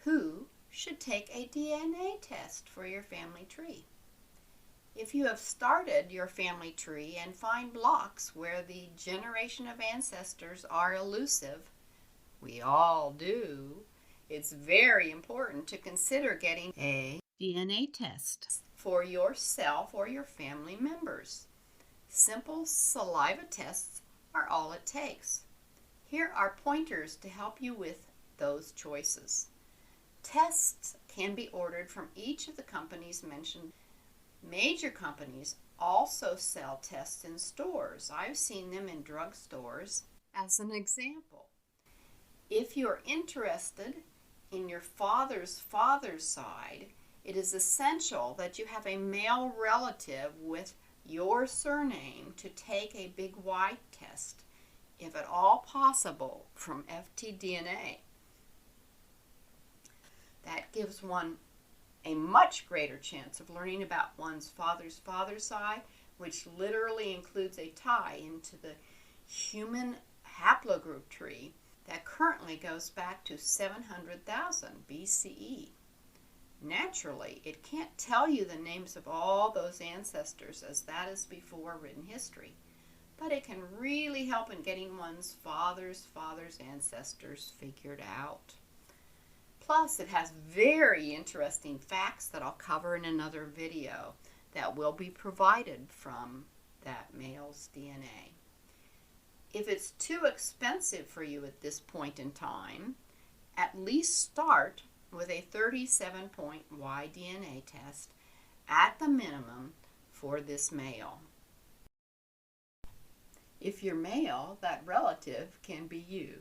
Who should take a DNA test for your family tree? If you have started your family tree and find blocks where the generation of ancestors are elusive, we all do, it's very important to consider getting a DNA test for yourself or your family members. Simple saliva tests are all it takes. Here are pointers to help you with those choices. Tests can be ordered from each of the companies mentioned. Major companies also sell tests in stores. I've seen them in drugstores as an example. If you're interested in your father's side, it is essential that you have a male relative with your surname to take a Big Y test, if at all possible, from FTDNA. That gives one a much greater chance of learning about one's father's side, which literally includes a tie into the human haplogroup tree that currently goes back to 700,000 BCE. Naturally, it can't tell you the names of all those ancestors, as that is before written history, but it can really help in getting one's father's ancestors figured out. Plus, it has very interesting facts that I'll cover in another video that will be provided from that male's DNA. If it's too expensive for you at this point in time, at least start with a 37-point Y-DNA test at the minimum for this male. If you're male, that relative can be you.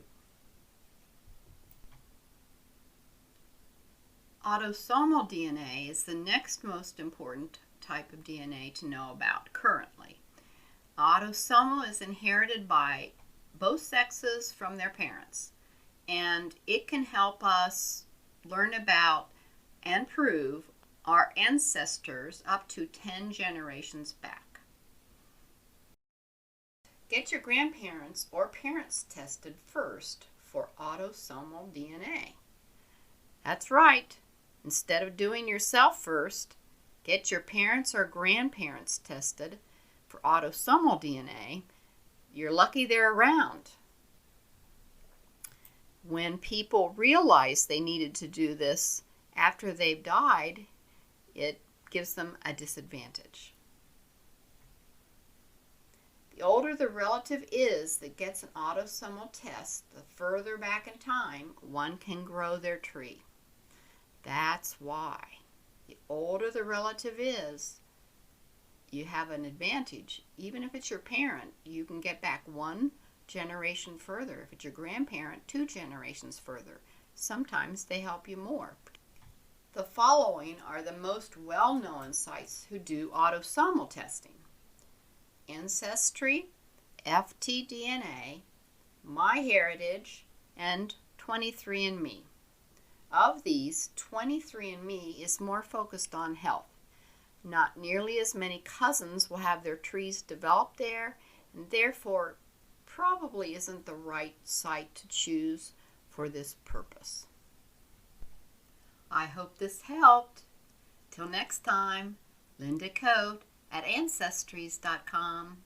Autosomal DNA is the next most important type of DNA to know about currently. Autosomal is inherited by both sexes from their parents, and it can help us learn about and prove our ancestors up to 10 generations back. Get your grandparents or parents tested first for autosomal DNA. That's right. Instead of doing yourself first, get your parents or grandparents tested for autosomal DNA. You're lucky they're around. When people realize they needed to do this after they've died, it gives them a disadvantage. The older the relative is that gets an autosomal test, the further back in time one can grow their tree. That's why. The older the relative is, you have an advantage. Even if it's your parent, you can get back one generation further. If it's your grandparent, 2 generations further. Sometimes they help you more. The following are the most well-known sites who do autosomal testing: Ancestry, FTDNA, MyHeritage, and 23andMe. Of these, 23andMe is more focused on health. Not nearly as many cousins will have their trees developed there, and therefore probably isn't the right site to choose for this purpose. I hope this helped. Till next time, Linda Coate at Ancestries.com.